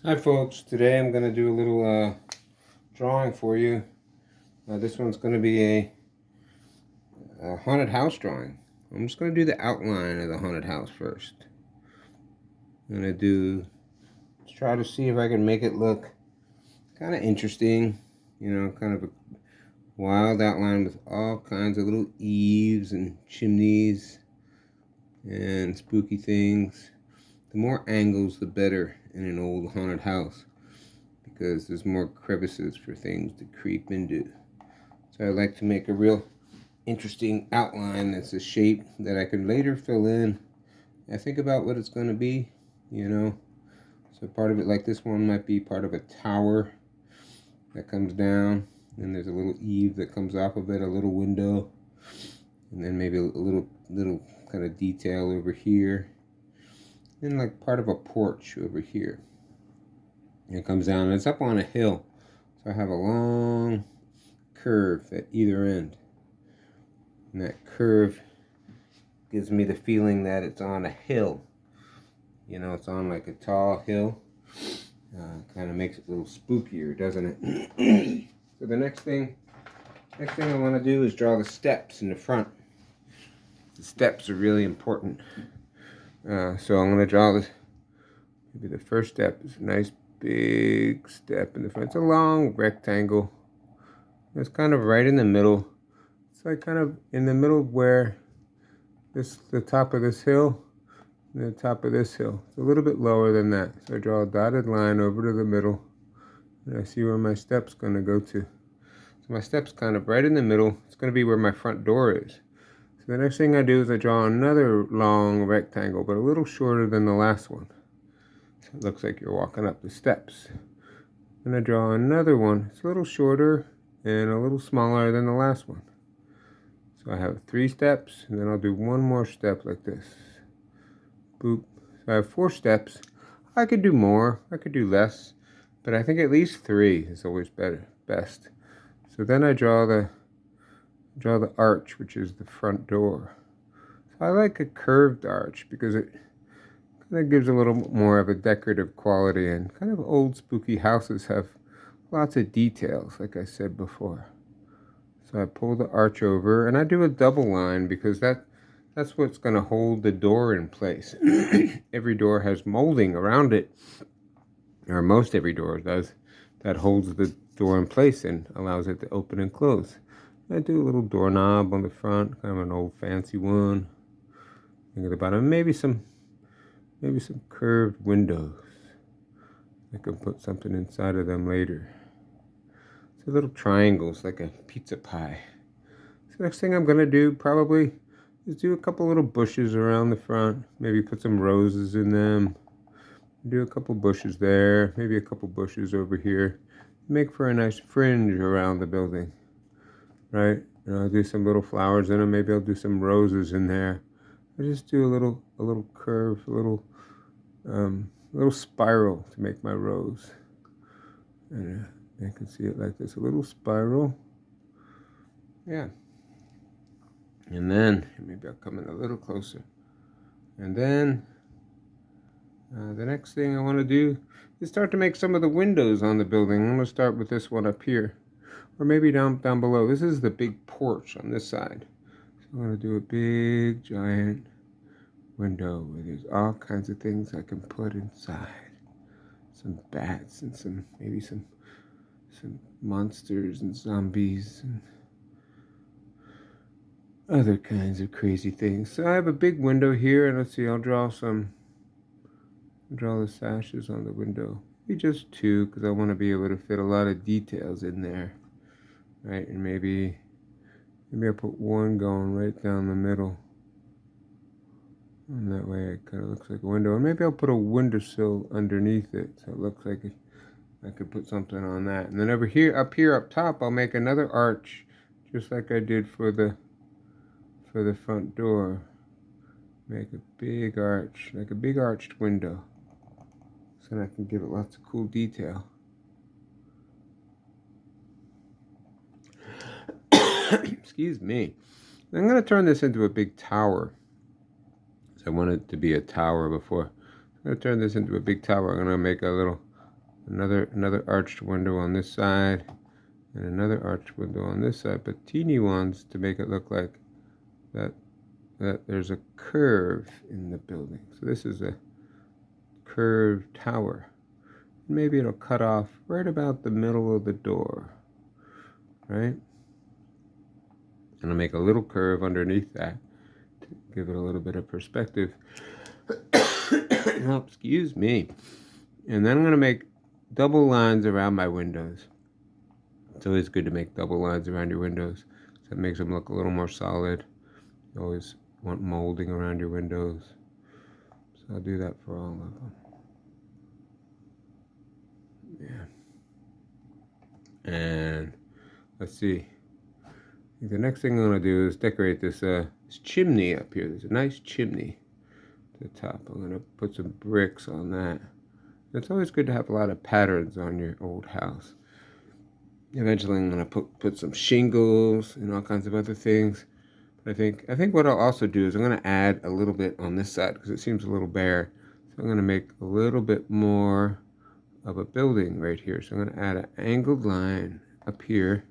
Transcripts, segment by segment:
Hi folks, today I'm going to do a little drawing for you. This one's going to be a haunted house drawing. I'm just going to do the outline of the haunted house first. I'm going to try to see if I can make it look kind of interesting, kind of a wild outline with all kinds of little eaves and chimneys and spooky things. The more angles, the better in an old haunted house, because there's more crevices for things to creep into. So I like to make a real interesting outline that's a shape that I can later fill in. I think about what it's going to be, you know. So part of it, like this one, might be part of a tower that comes down, and there's a little eave that comes off of it, a little window, and then maybe a little kind of detail over here, and like part of a porch over here. And it comes down, and it's up on a hill, so I have a long curve at either end. And that curve gives me the feeling that it's on a hill. It's on like a tall hill. Kind of makes it a little spookier, doesn't it? So the next thing I want to do is draw the steps in the front. The steps are really important. So I'm going to draw this. Maybe the first step is a nice big step in the front. It's a long rectangle. It's kind of right in the middle. It's like kind of in the middle where the top of this hill and the top of this hill. It's a little bit lower than that. So I draw a dotted line over to the middle, and I see where my step's going to go to. So my step's kind of right in the middle. It's going to be where my front door is. So the next thing I do is I draw another long rectangle, but a little shorter than the last one. So it looks like you're walking up the steps. Then I draw another one. It's a little shorter and a little smaller than the last one. So I have 3 steps, and then I'll do one more step like this. Boop. So I have 4 steps. I could do more, I could do less, but I think at least 3 is always best. So then I draw the arch, which is the front door. So I like a curved arch because it kind of gives a little more of a decorative quality, and kind of old spooky houses have lots of details, like I said before. So I pull the arch over, and I do a double line because that's what's going to hold the door in place. Every door has molding around it, or most every door does, that holds the door in place and allows it to open and close. I do a little doorknob on the front, kind of an old fancy one. Think at the bottom, maybe some curved windows. I can put something inside of them later. So little triangles like a pizza pie. So next thing I'm going to do probably is do a couple little bushes around the front. Maybe put some roses in them. Do a couple bushes there. Maybe a couple bushes over here. Make for a nice fringe around the building. Right? And I'll do some little flowers in them. Maybe I'll do some roses in there. I just do a little curve, a little spiral to make my rose. And I can see it like this, a little spiral. Yeah. And then, maybe I'll come in a little closer. And then, the next thing I want to do is start to make some of the windows on the building. I'm going to start with this one up here. Or maybe down below. This is the big porch on this side. So I'm going to do a big, giant window where there's all kinds of things I can put inside. Some bats and maybe some monsters and zombies and other kinds of crazy things. So I have a big window here, and let's see, I'll draw the sashes on the window. Maybe just 2, because I want to be able to fit a lot of details in there, right? And maybe I'll put one going right down the middle, and that way it kind of looks like a window. And maybe I'll put a windowsill underneath it, so it looks like I could put something on that. And then up top, I'll make another arch, just like I did for the front door. Make a big arch, like a big arched window, so that I can give it lots of cool detail. Excuse me. I'm going to turn this into a big tower. So I want it to be a tower before. I'm going to turn this into a big tower. I'm going to make a little Another arched window on this side, and another arched window on this side, but teeny ones to make it look like that there's a curve in the building. So this is a curved tower. Maybe it'll cut off right about the middle of the door, right? And I'll make a little curve underneath that to give it a little bit of perspective. Oh, excuse me. And then I'm going to make double lines around my windows. It's always good to make double lines around your windows. So it makes them look a little more solid. You always want molding around your windows. So I'll do that for all of them. Yeah. And let's see. The next thing I'm going to do is decorate this chimney up here. There's a nice chimney to the top. I'm going to put some bricks on that. It's always good to have a lot of patterns on your old house. Eventually I'm going to put some shingles and all kinds of other things. But I think what I'll also do is I'm going to add a little bit on this side because it seems a little bare. So I'm going to make a little bit more of a building right here. So I'm going to add an angled line up here.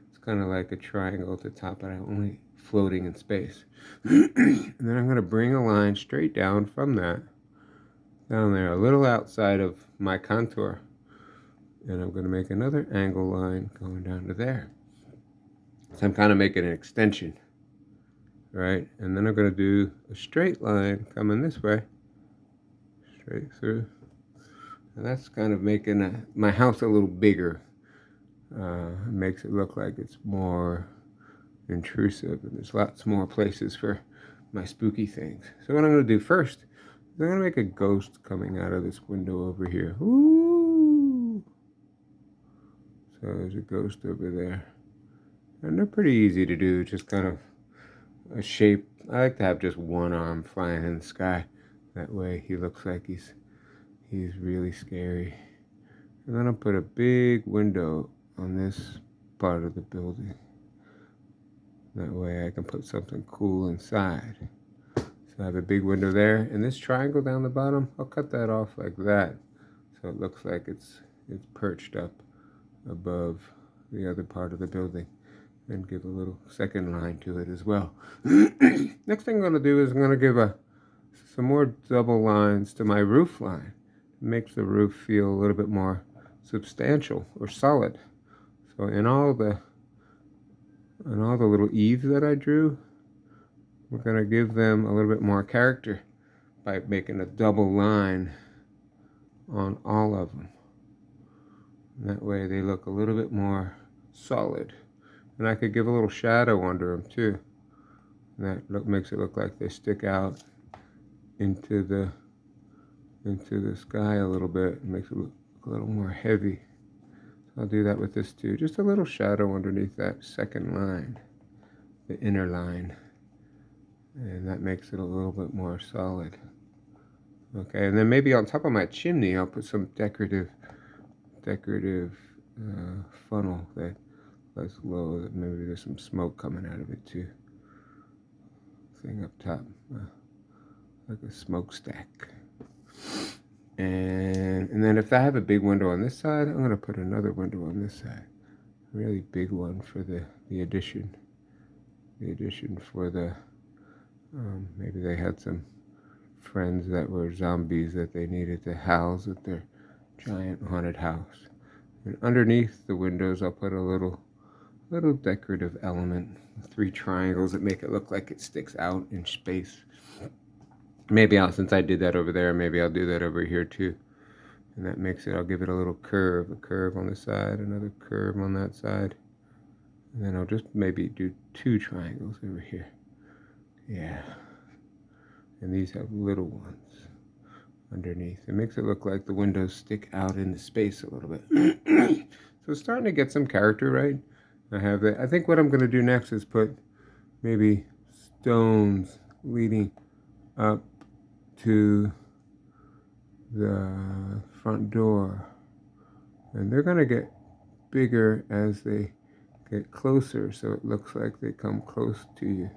It's kind of like a triangle at the top, but I'm only floating in space. And then I'm going to bring a line straight down from that, down there, a little outside of my contour. And I'm going to make another angle line going down to there. So I'm kind of making an extension, right? And then I'm going to do a straight line coming this way, straight through. And that's kind of making my house a little bigger. It makes it look like it's more intrusive, and there's lots more places for my spooky things. So what I'm going to do first is I'm going to make a ghost coming out of this window over here. Ooh! So there's a ghost over there. And they're pretty easy to do, just kind of a shape. I like to have just one arm flying in the sky. That way he looks like he's really scary. And then I'll put a big window on this part of the building. That way I can put something cool inside. So I have a big window there. And this triangle down the bottom, I'll cut that off like that. So it looks like it's perched up above the other part of the building. And give a little second line to it as well. Next thing I'm going to do is I'm going to give some more double lines to my roof line. It makes the roof feel a little bit more substantial or solid. So in all the little eaves that I drew, we're going to give them a little bit more character by making a double line on all of them. And that way they look a little bit more solid. And I could give a little shadow under them too. And that makes it look like they stick out into the sky a little bit. It makes it look a little more heavy. So I'll do that with this too. Just a little shadow underneath that second line, the inner line. And that makes it a little bit more solid. Okay, and then maybe on top of my chimney, I'll put some decorative funnel that's low. Maybe there's some smoke coming out of it too. Thing up top, like a smokestack. And then if I have a big window on this side, I'm gonna put another window on this side. A really big one for the addition. The addition for the maybe they had some friends that were zombies that they needed to house at their giant haunted house. And underneath the windows, I'll put a little decorative element, 3 triangles that make it look like it sticks out in space. Maybe since I did that over there, maybe I'll do that over here too. And that makes it, I'll give it a little curve, a curve on the side, another curve on that side. And then I'll just maybe do 2 triangles over here. Yeah. And these have little ones underneath. It makes it look like the windows stick out into space a little bit. So it's starting to get some character, right? I have that. I think what I'm going to do next is put maybe stones leading up to the front door. And they're going to get bigger as they get closer, so it looks like they come close to you.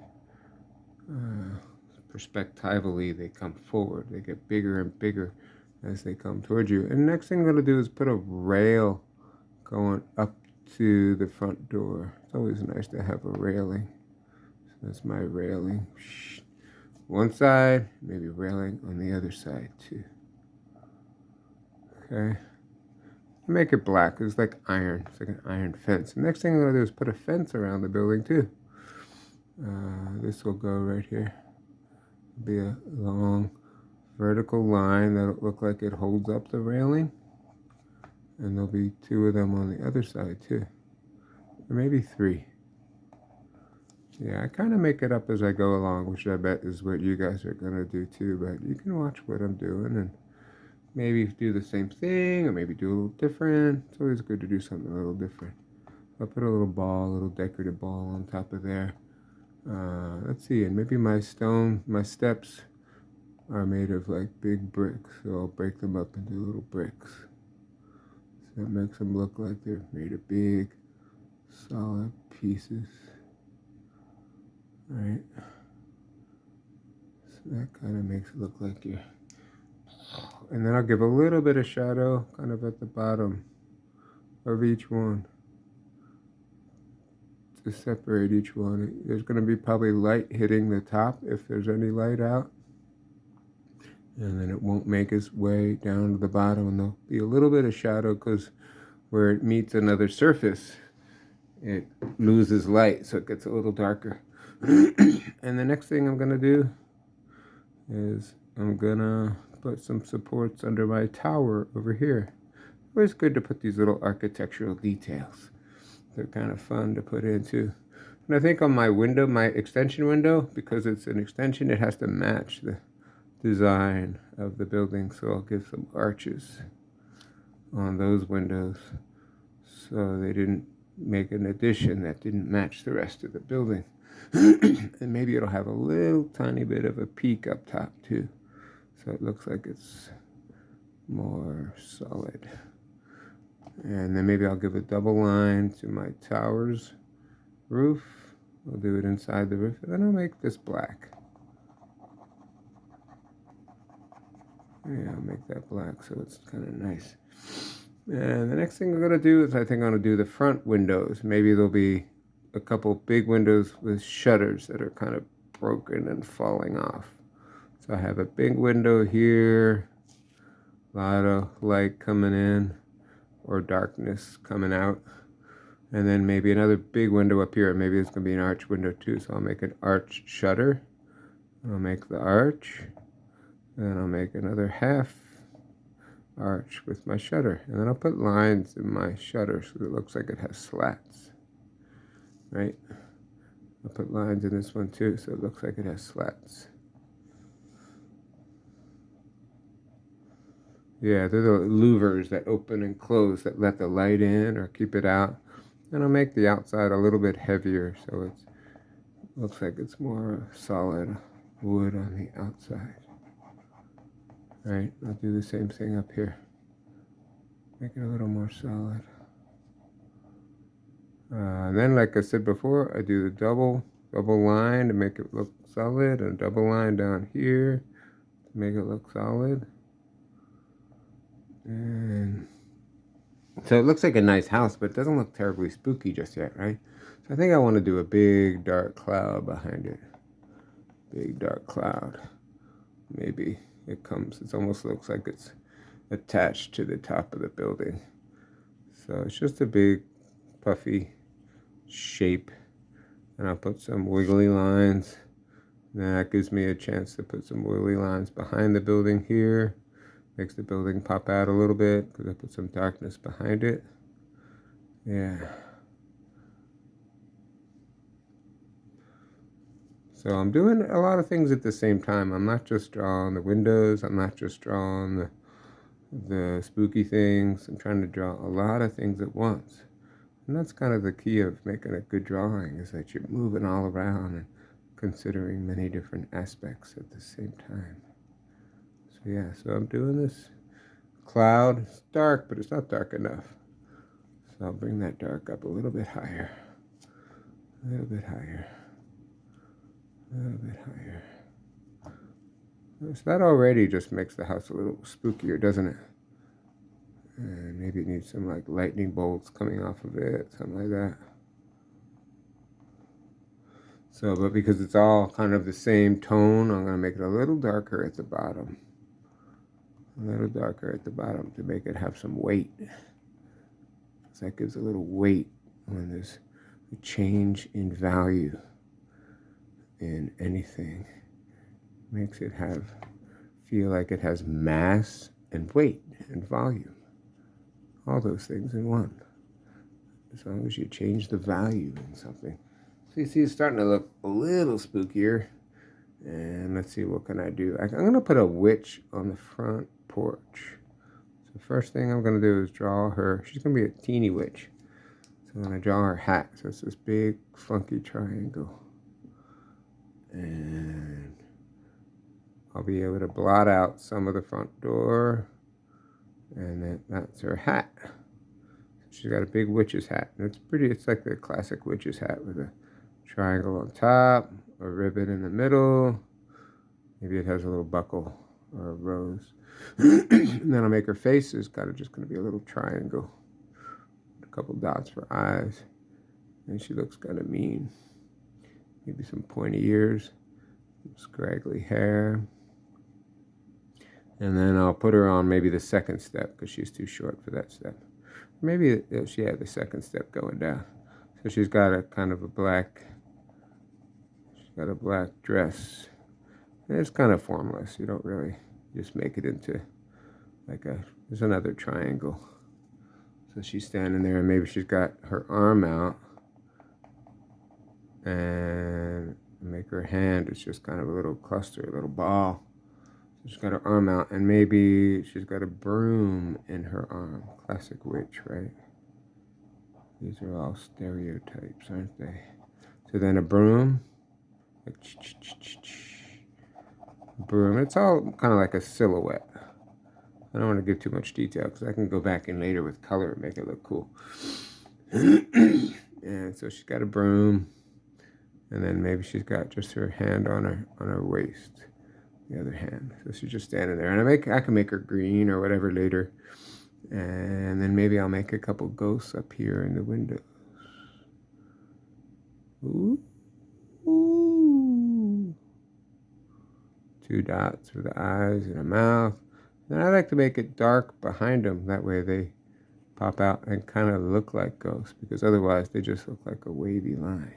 Perspectively, they come forward. They get bigger and bigger as they come towards you. And next thing I'm going to do is put a rail going up to the front door. It's always nice to have a railing. So that's my railing. One side, maybe railing on the other side too. Okay. Make it black. It's like iron. It's like an iron fence. The next thing I'm going to do is put a fence around the building too. This will go right here. Be a long vertical line that'll look like it holds up the railing. And there'll be 2 of them on the other side too. Or maybe 3. Yeah, I kind of make it up as I go along, which I bet is what you guys are going to do too. But you can watch what I'm doing and maybe do the same thing or maybe do a little different. It's always good to do something a little different. I'll put a little ball, a little decorative ball on top of there. Let's see, and maybe my steps are made of like big bricks, so I'll break them up into little bricks. So that makes them look like they're made of big, solid pieces. Right? So that kind of makes it look like you're... And then I'll give a little bit of shadow kind of at the bottom of each one to separate each one. There's going to be probably light hitting the top if there's any light out. And then it won't make its way down to the bottom. And there'll be a little bit of shadow because where it meets another surface, it loses light, so it gets a little darker. And the next thing I'm going to do is I'm going to put some supports under my tower over here. Always good to put these little architectural details. They're kind of fun to put in too. And I think on my window, my extension window, because it's an extension, it has to match the design of the building. So I'll give some arches on those windows so they didn't make an addition that didn't match the rest of the building. And maybe it'll have a little tiny bit of a peak up top too, so it looks like it's more solid. And then maybe I'll give a double line to my tower's roof. I'll do it inside the roof, and then I'll make this black. Yeah, I'll make that black so it's kind of nice. And the next thing I'm going to do is I think I'm going to do the front windows. Maybe there'll be a couple big windows with shutters that are kind of broken and falling off. So I have a big window here, a lot of light coming in or darkness coming out. And then maybe another big window up here. Maybe it's going to be an arch window too. So I'll make an arch shutter. I'll make the arch. Then I'll make another half arch with my shutter. And then I'll put lines in my shutter so it looks like it has slats. Right? I'll put lines in this one too so it looks like it has slats. Yeah, they're the louvers that open and close that let the light in or keep it out. And I'll make the outside a little bit heavier so it looks like it's more solid wood on the outside. Right, I'll do the same thing up here. Make it a little more solid. Then, like I said before, I do the double line to make it look solid, and a double line down here to make it look solid. And so it looks like a nice house, but it doesn't look terribly spooky just yet, right? So I think I want to do a big dark cloud behind it. Big dark cloud. Maybe it almost looks like it's attached to the top of the building. So it's just a big puffy shape. And I'll put some wiggly lines. And that gives me a chance to put some wiggly lines behind the building here. Makes the building pop out a little bit because I put some darkness behind it. Yeah. So I'm doing a lot of things at the same time. I'm not just drawing the windows. I'm not just drawing the spooky things. I'm trying to draw a lot of things at once. And that's kind of the key of making a good drawing, is that you're moving all around and considering many different aspects at the same time. So yeah, so I'm doing this cloud. It's dark, but it's not dark enough. So I'll bring that dark up a little bit higher. A little bit higher. A little bit higher. So that already just makes the house a little spookier, doesn't it? And maybe it needs some like lightning bolts coming off of it, something like that. So, but because it's all kind of the same tone, I'm going to make it a little darker at the bottom. A little darker at the bottom to make it have some weight. So that gives a little weight when there's a change in value in anything. Makes it feel like it has mass and weight and volume. All those things in one. As long as you change the value in something. So you see it's starting to look a little spookier. And let's see, what can I do? I'm going to put a witch on the front porch. So the first thing I'm going to do is draw her. She's going to be a teeny witch. So I'm going to draw her hat. So it's this big funky triangle. And I'll be able to blot out some of the front door. And then that's her hat. She's got a big witch's hat. And it's like the classic witch's hat with a triangle on top, a ribbon in the middle. Maybe it has a little buckle or a rose. And then I'll make her face is kind of just going to be a little triangle. A couple dots for eyes. And she looks kind of mean. Maybe some pointy ears, some scraggly hair. And then I'll put her on maybe the second step because she's too short for that step. Maybe she had the second step going down. So she's got a kind of a black dress. And it's kind of formless. You don't really just make it into like there's another triangle. So she's standing there and maybe she's got her arm out and make her hand, it's just kind of a little cluster, a little ball. So she's got her arm out and maybe she's got a broom in her arm. Classic witch, right? These are all stereotypes, aren't they? So then a broom. Like broom. It's all kind of like a silhouette. I don't want to give too much detail because I can go back in later with color and make it look cool. And so she's got a broom. And then maybe she's got just her hand on her waist. The other hand. So she's just standing there. And I can make her green or whatever later. And then maybe I'll make a couple ghosts up here in the windows. Ooh. Ooh. 2 dots for the eyes and a mouth. And I like to make it dark behind them. That way they pop out and kind of look like ghosts. Because otherwise they just look like a wavy line.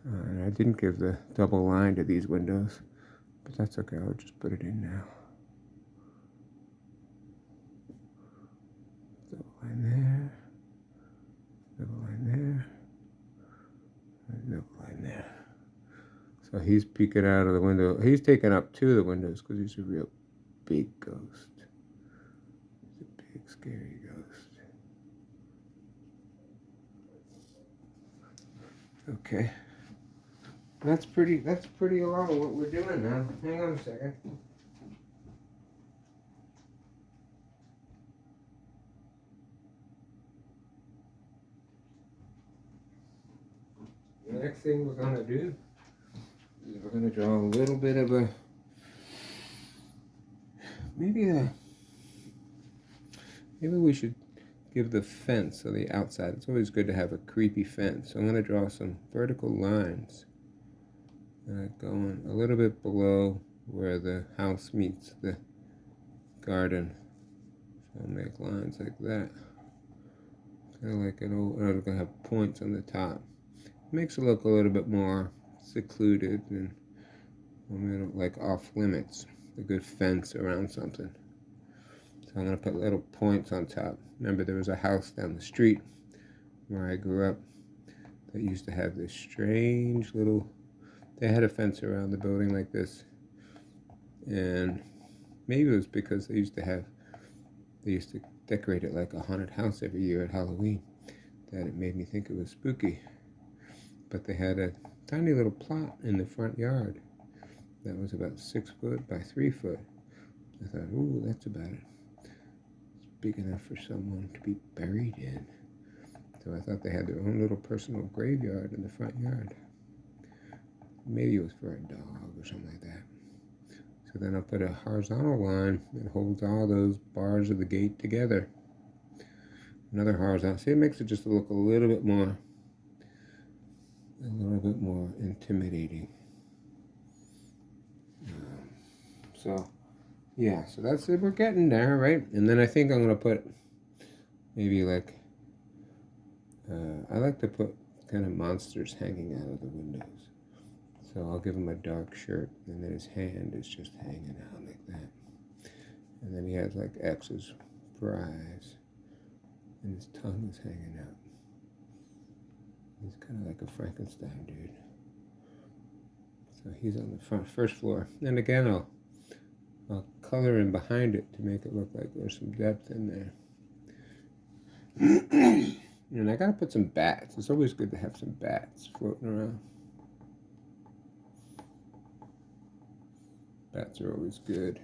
And I didn't give the double line to these windows. But that's okay. I'll just put it in now. Double line there. Double line there. And double line there. So he's peeking out of the window. He's taking up 2 of the windows because he's a real big ghost. He's a big, scary ghost. Okay. That's pretty along what we're doing now. Hang on a second. The next thing we're going to do is we're going to draw a little bit of maybe we should give the fence on the outside. It's always good to have a creepy fence. So I'm going to draw some vertical lines going a little bit below where the house meets the garden. So I'll make lines like that. Kind of like I'm going to have points on the top. Makes it look a little bit more secluded and like off limits. A good fence around something. So I'm going to put little points on top. Remember, there was a house down the street where I grew up that used to have this strange little... They had a fence around the building like this. And maybe it was because they used to decorate it like a haunted house every year at Halloween, that it made me think it was spooky. But they had a tiny little plot in the front yard that was about 6 foot by 3 foot. I thought, ooh, that's about it. It's big enough for someone to be buried in. So I thought they had their own little personal graveyard in the front yard. Maybe it was for a dog or something like that. So then I'll put a horizontal line that holds all those bars of the gate together. Another horizontal. See, it makes it just look a little bit more intimidating. So yeah, so that's it. We're getting there, right? And then I think I'm gonna put maybe like I like to put kind of monsters hanging out of the windows. So I'll give him a dark shirt, and then his hand is just hanging out like that. And then he has like X's for eyes, and his tongue is hanging out. He's kind of like a Frankenstein dude. So he's on the first floor. And again, I'll color in behind it to make it look like there's some depth in there. And I gotta put some bats. It's always good to have some bats floating around. Bats are always good.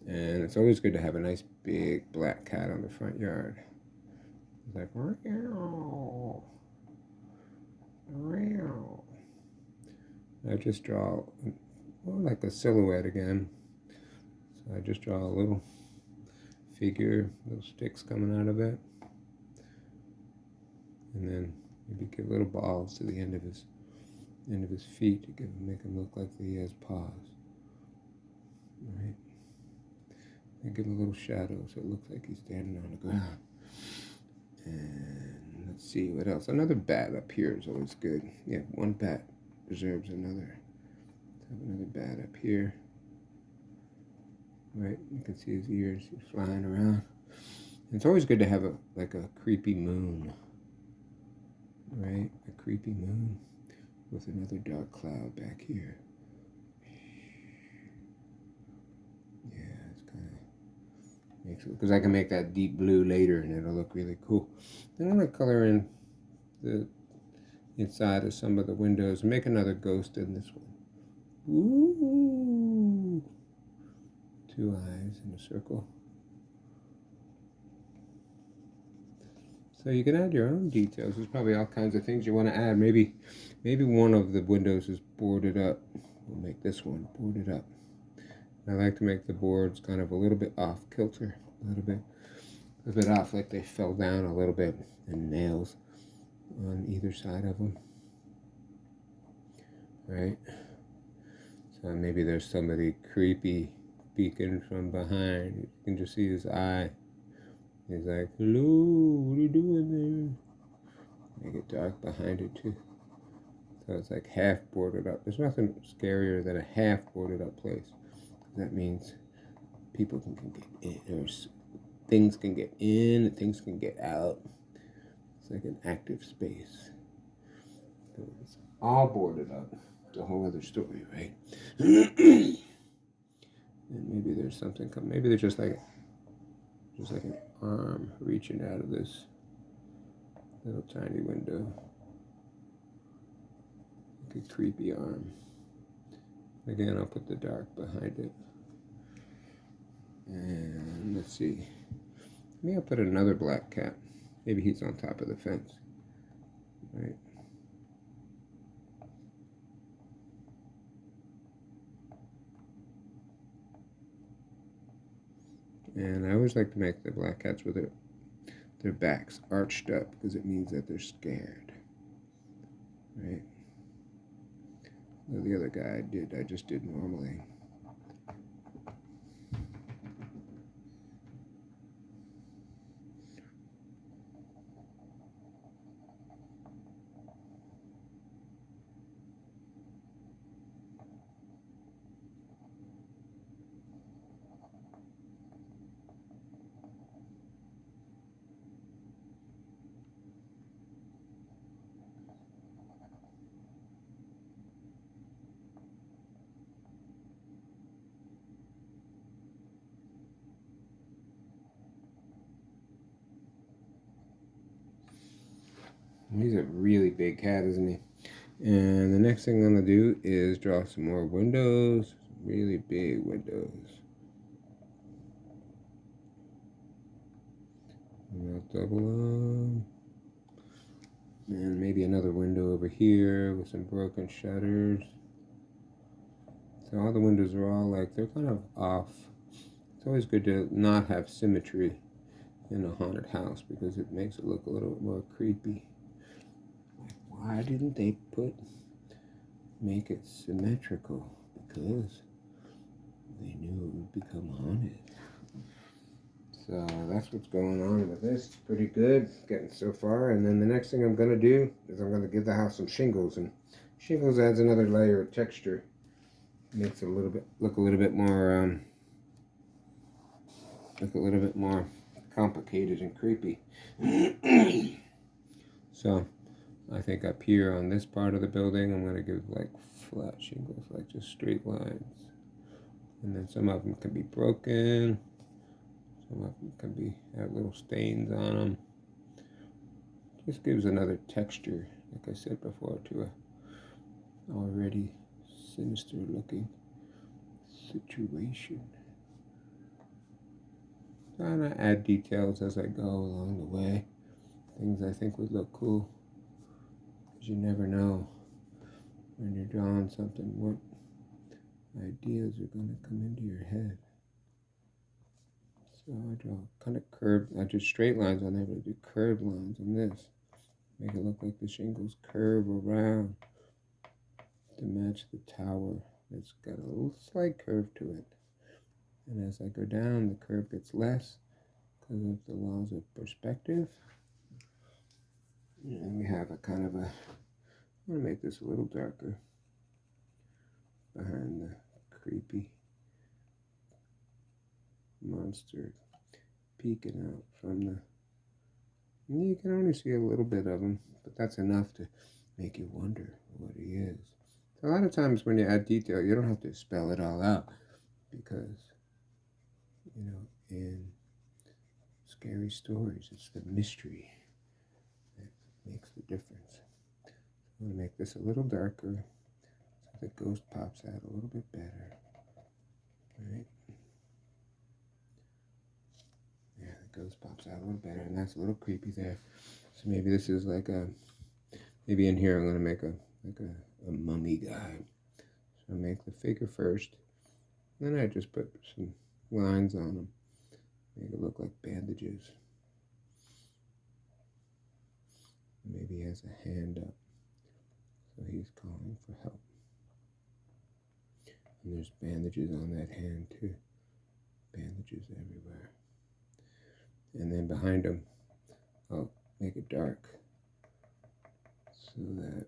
And it's always good to have a nice big black cat on the front yard. It's like, meow, meow. I just draw more like a silhouette again. So I just draw a little figure, little sticks coming out of it. And then maybe give little balls to the end of his feet to make him look like he has paws. Right? And give him a little shadow so it looks like he's standing on the ground. And let's see what else. Another bat up here is always good. Yeah, one bat deserves another. Let's have another bat up here. Right, you can see his ears flying around. And it's always good to have like a creepy moon. Right, a creepy moon with another dark cloud back here. Yeah, it's kind of makes it, because I can make that deep blue later and it'll look really cool. Then I'm going to color in the inside of some of the windows and make another ghost in this one. Ooh, 2 eyes in a circle. So you can add your own details. There's probably all kinds of things you want to add. Maybe one of the windows is boarded up. We'll make this one boarded up. I like to make the boards kind of a little bit off kilter, a little bit off, like they fell down a little bit, and nails on either side of them. Right? So maybe there's somebody creepy peeking from behind. You can just see his eye. He's like, hello, what are you doing there? Make it dark behind it too. So it's like half boarded up. There's nothing scarier than a half boarded up place. That means people can get in, or things can get in, and things can get out. It's like an active space. So it's all boarded up. It's a whole other story, right? And maybe there's something coming. Maybe there's just like an arm reaching out of this little tiny window. Like a creepy arm. Again, I'll put the dark behind it. And let's see. Maybe I'll put another black cat. Maybe he's on top of the fence. Right? And I always like to make the black cats with their backs arched up because it means that they're scared. Right? The other guy I just did normally. He's a really big cat, isn't he? And the next thing I'm going to do is draw some more windows, really big windows. And I'll double them. And maybe another window over here with some broken shutters. So all the windows are all like, they're kind of off. It's always good to not have symmetry in a haunted house because it makes it look a little bit more creepy. Why didn't they make it symmetrical? Because they knew it would become haunted. So that's what's going on with this. It's pretty good, getting so far. And then the next thing I'm going to do is I'm going to give the house some shingles. And shingles adds another layer of texture. Makes it look a little bit more complicated and creepy. So I think up here on this part of the building, I'm going to give like flat shingles, like just straight lines. And then some of them can be broken. Some of them can have little stains on them. Just gives another texture, like I said before, to a already sinister looking situation. Trying to add details as I go along the way. Things I think would look cool. Because you never know when you're drawing something what ideas are going to come into your head. So I draw kind of curved, not just straight lines on there, but I do curved lines on this. Make it look like the shingles curve around to match the tower. It's got a little slight curve to it. And as I go down, the curve gets less because of the laws of perspective. And we have a kind of a, I'm going to make this a little darker behind the creepy monster peeking out from the, you can only see a little bit of him, but that's enough to make you wonder what he is. So a lot of times when you add detail, you don't have to spell it all out because, you know, in scary stories, it's the mystery that makes the difference. I'm going to make this a little darker so the ghost pops out a little bit better. Right? Yeah, the ghost pops out a little better, and that's a little creepy there. So maybe this is like a, maybe in here I'm going to make a mummy guy. So I make the figure first, then I just put some lines on him, make it look like bandages. Maybe he has a hand up, so he's calling for help. And there's bandages on that hand too. Bandages everywhere. And then behind him, I'll make it dark so that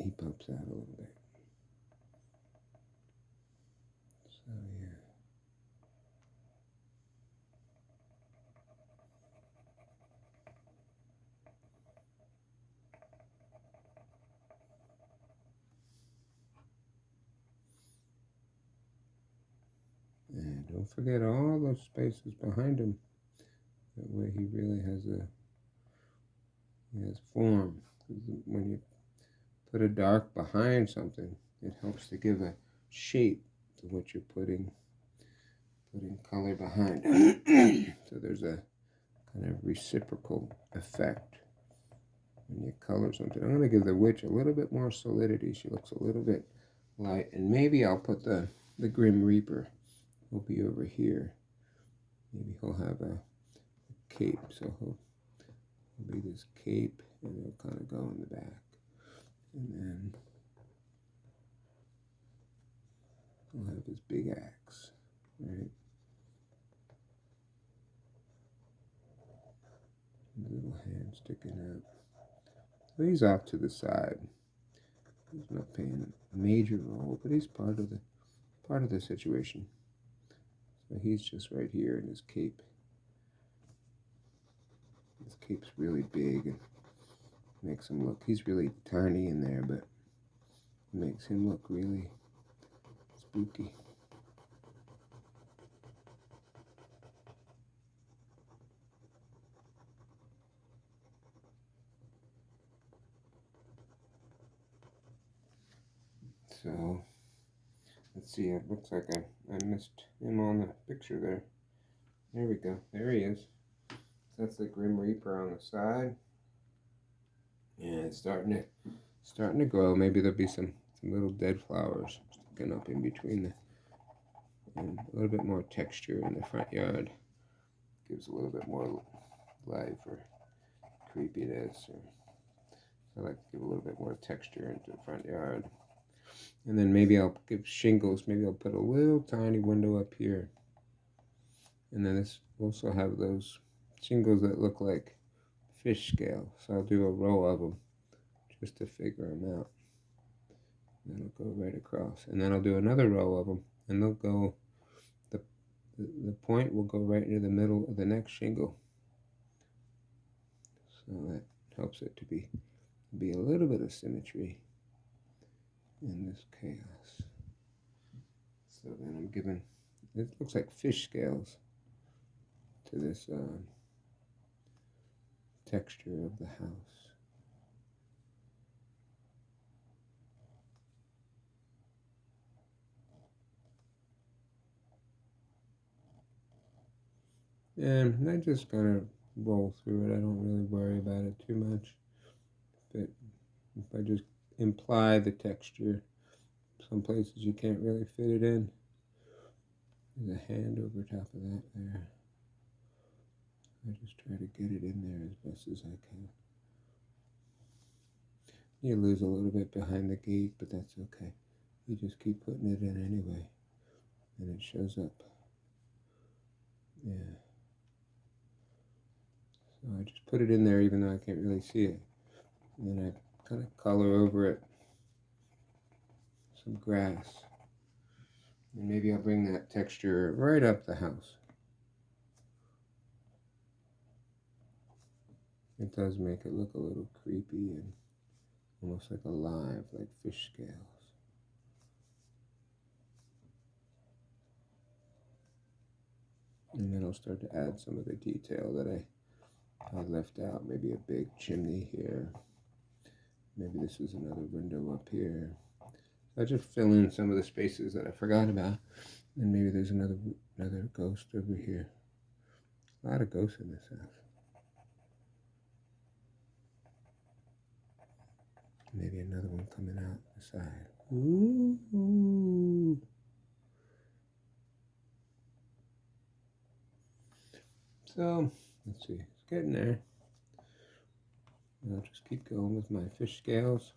he pops out a little bit. So yeah. And don't forget all those spaces behind him. That way he really has form. When you put a dark behind something, it helps to give a shape to what you're putting color behind. So there's a kind of reciprocal effect when you color something. I'm going to give the witch a little bit more solidity. She looks a little bit light. And maybe I'll put the Grim Reaper will be over here. Maybe he'll have a cape. So he'll be this cape and it'll kind of go in the back. And then he'll have his big axe, right? Little hand sticking out. So he's off to the side. He's not playing a major role, but he's part of the situation. So he's just right here in his cape. His cape's really big and makes him look, he's really tiny in there, but it makes him look really spooky. So, let's see, it looks like I missed him on the picture there. There we go, there he is. So that's the Grim Reaper on the side. And it's starting to grow. Maybe there'll be some little dead flowers and up in between the, and a little bit more texture in the front yard. Gives a little bit more life or creepiness. Or, so I like to give a little bit more texture into the front yard. And then maybe I'll give shingles. Maybe I'll put a little tiny window up here. And then this also have those shingles that look like fish scale. So I'll do a row of them just to figure them out. And then I'll go right across. And then I'll do another row of them. And they'll go, the point will go right into the middle of the next shingle. So that helps it to be a little bit of symmetry in this chaos. So then I'm giving, it looks like fish scales to this texture of the house. And I just kind of roll through it. I don't really worry about it too much. But if I just imply the texture, some places you can't really fit it in. There's a hand over top of that there. I just try to get it in there as best as I can. You lose a little bit behind the gate, but that's okay. You just keep putting it in anyway, and it shows up. Yeah. So I just put it in there even though I can't really see it. And then I kind of color over it some grass. And maybe I'll bring that texture right up the house. It does make it look a little creepy and almost like alive, like fish scales. And then I'll start to add some of the detail that I left out. Maybe a big chimney here. Maybe this is another window up here. I just fill in some of the spaces that I forgot about. And maybe there's another ghost over here. A lot of ghosts in this house. Maybe another one coming out the side. Ooh. So, let's see. It's getting there. And I'll just keep going with my fish scales.